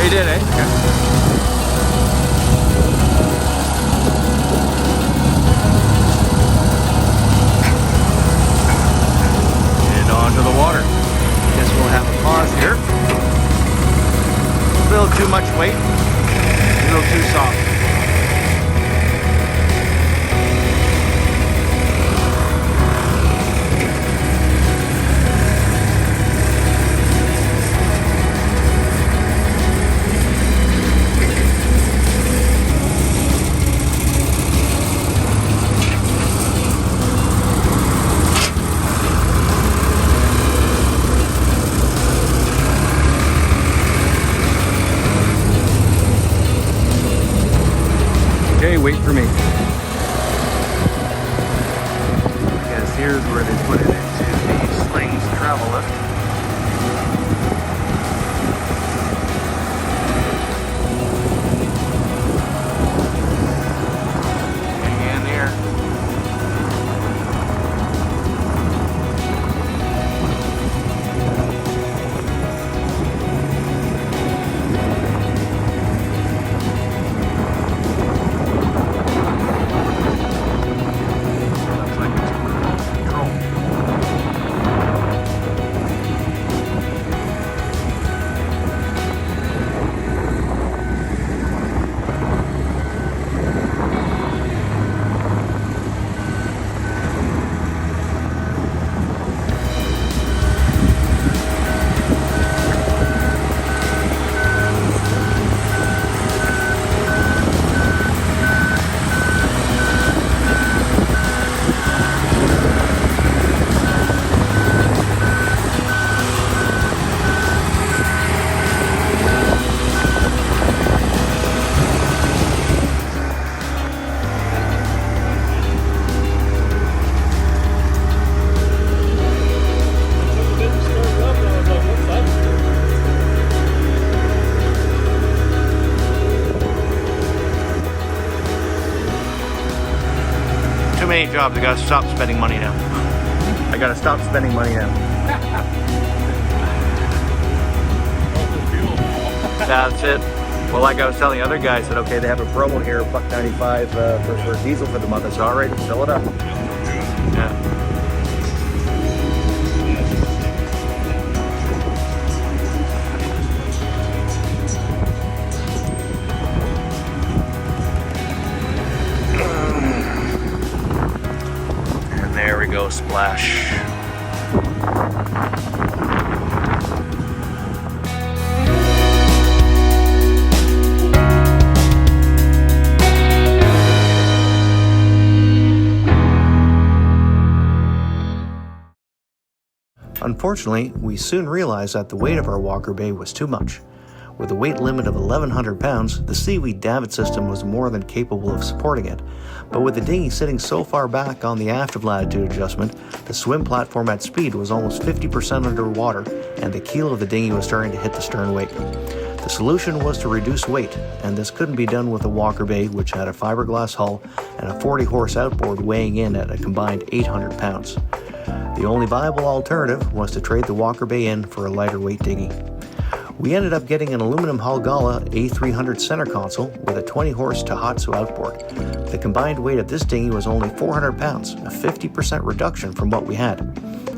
you did, eh? Yeah. And onto the water. Guess we'll have a pause here. A little too much weight, a little too soft. Okay, wait for me. Because here's where they put it into the slings travel lift. Hang in here. Too many jobs. I gotta stop spending money now. I gotta stop spending money now. That's it. Well, like I was telling the other guy, I said, okay, they have a promo here, $1.95 for diesel for the month. I said, all right, fill it up. Yeah. There we go, splash. Unfortunately, we soon realized that the weight of our walker bay was too much. With a weight limit of 1,100 pounds, the seaweed davit system was more than capable of supporting it. But with the dinghy sitting so far back on the aft of Latitude Adjustment, the swim platform at speed was almost 50% underwater, and the keel of the dinghy was starting to hit the stern wake. The solution was to reduce weight, and this couldn't be done with a walker bay which had a fiberglass hull and a 40-horse outboard weighing in at a combined 800 pounds. The only viable alternative was to trade the walker bay in for a lighter weight dinghy. We ended up getting an aluminum hull Gala A300 center console with a 20-horse Tohatsu outboard. The combined weight of this dinghy was only 400 pounds, a 50% reduction from what we had.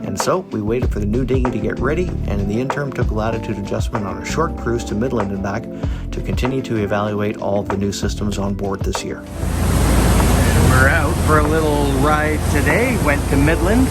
And so we waited for the new dinghy to get ready, and in the interim took Latitude Adjustment on a short cruise to Midland and back to continue to evaluate all of the new systems on board this year. And we're out for a little ride today. Went to Midland.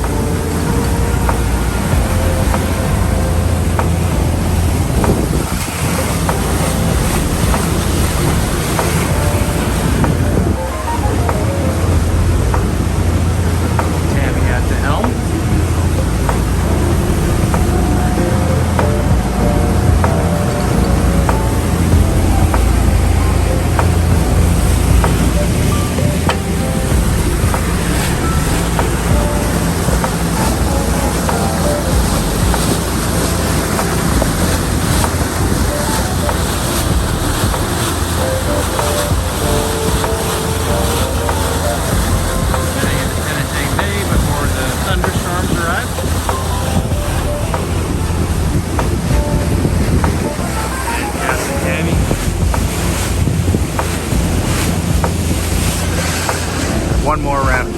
one more round.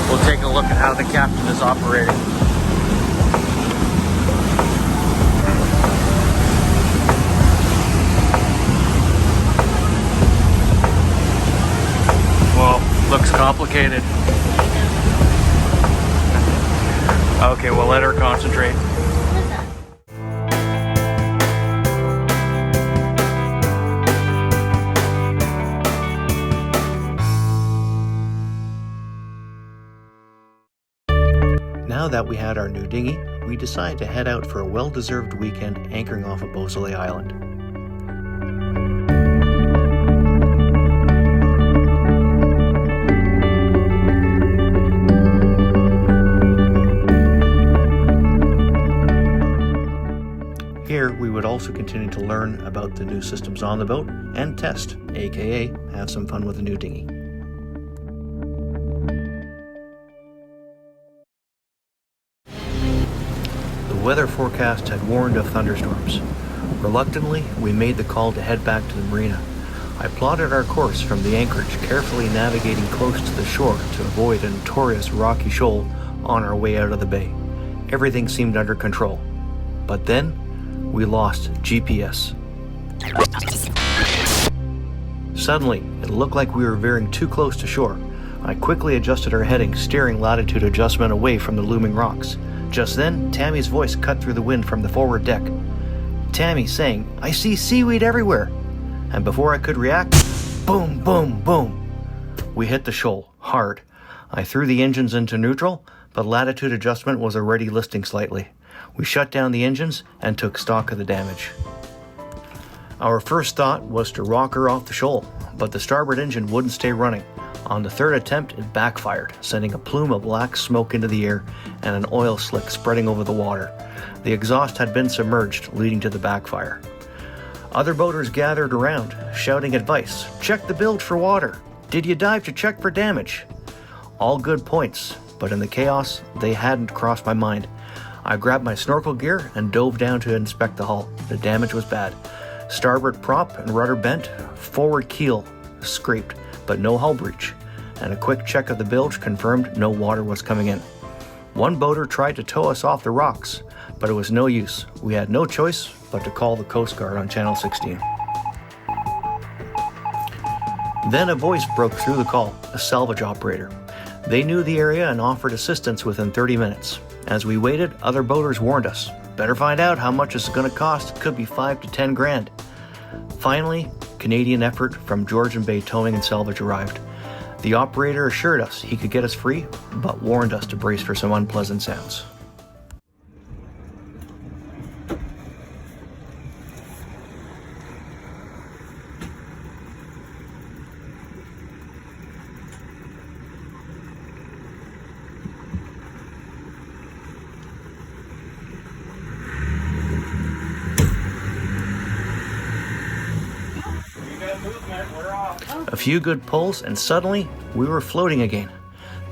We'll take a look at how the captain is operating. Well, looks complicated. Okay, we'll let her concentrate. Now that we had our new dinghy, we decided to head out for a well-deserved weekend anchoring off of Beausoleil Island. Here, we would also continue to learn about the new systems on the boat and test, aka have some fun with the new dinghy. The weather forecast had warned of thunderstorms. Reluctantly, we made the call to head back to the marina. I plotted our course from the anchorage, carefully navigating close to the shore to avoid a notorious rocky shoal on our way out of the bay. Everything seemed under control. But then, we lost GPS. Suddenly, it looked like we were veering too close to shore. I quickly adjusted our heading, steering latitude adjustment away from the looming rocks. Just then, Tammy's voice cut through the wind from the forward deck. Tammy saying, "I see seaweed everywhere." And before I could react, boom, boom, boom. We hit the shoal, hard. I threw the engines into neutral, but latitude adjustment was already listing slightly. We shut down the engines and took stock of the damage. Our first thought was to rock her off the shoal, but the starboard engine wouldn't stay running. On the third attempt, it backfired, sending a plume of black smoke into the air and an oil slick spreading over the water. The exhaust had been submerged, leading to the backfire. Other boaters gathered around, shouting advice. Check the bilge for water. Did you dive to check for damage? All good points, but in the chaos, they hadn't crossed my mind. I grabbed my snorkel gear and dove down to inspect the hull. The damage was bad. Starboard prop and rudder bent, forward keel scraped, but no hull breach, and a quick check of the bilge confirmed no water was coming in. One boater tried to tow us off the rocks, but it was no use. We had no choice but to call the Coast Guard on Channel 16. Then a voice broke through the call, a salvage operator. They knew the area and offered assistance within 30 minutes. As we waited, other boaters warned us, better find out how much it's going to cost, it could be 5 to 10 grand. Finally, Canadian effort from Georgian Bay Towing and Salvage arrived. The operator assured us he could get us free, but warned us to brace for some unpleasant sounds. A few good pulls and suddenly we were floating again.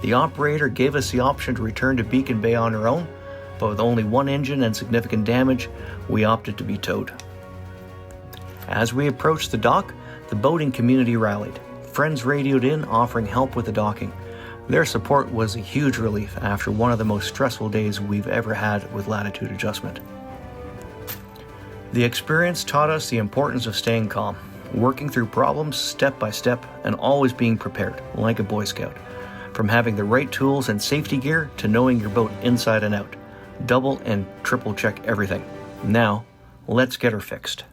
The operator gave us the option to return to Beacon Bay on our own, but with only one engine and significant damage, we opted to be towed. As we approached the dock, the boating community rallied. Friends radioed in offering help with the docking. Their support was a huge relief after one of the most stressful days we've ever had with latitude adjustment. The experience taught us the importance of staying calm, working through problems step by step, and always being prepared, like a Boy Scout. From having the right tools and safety gear to knowing your boat inside and out. Double and triple check everything. Now, let's get her fixed.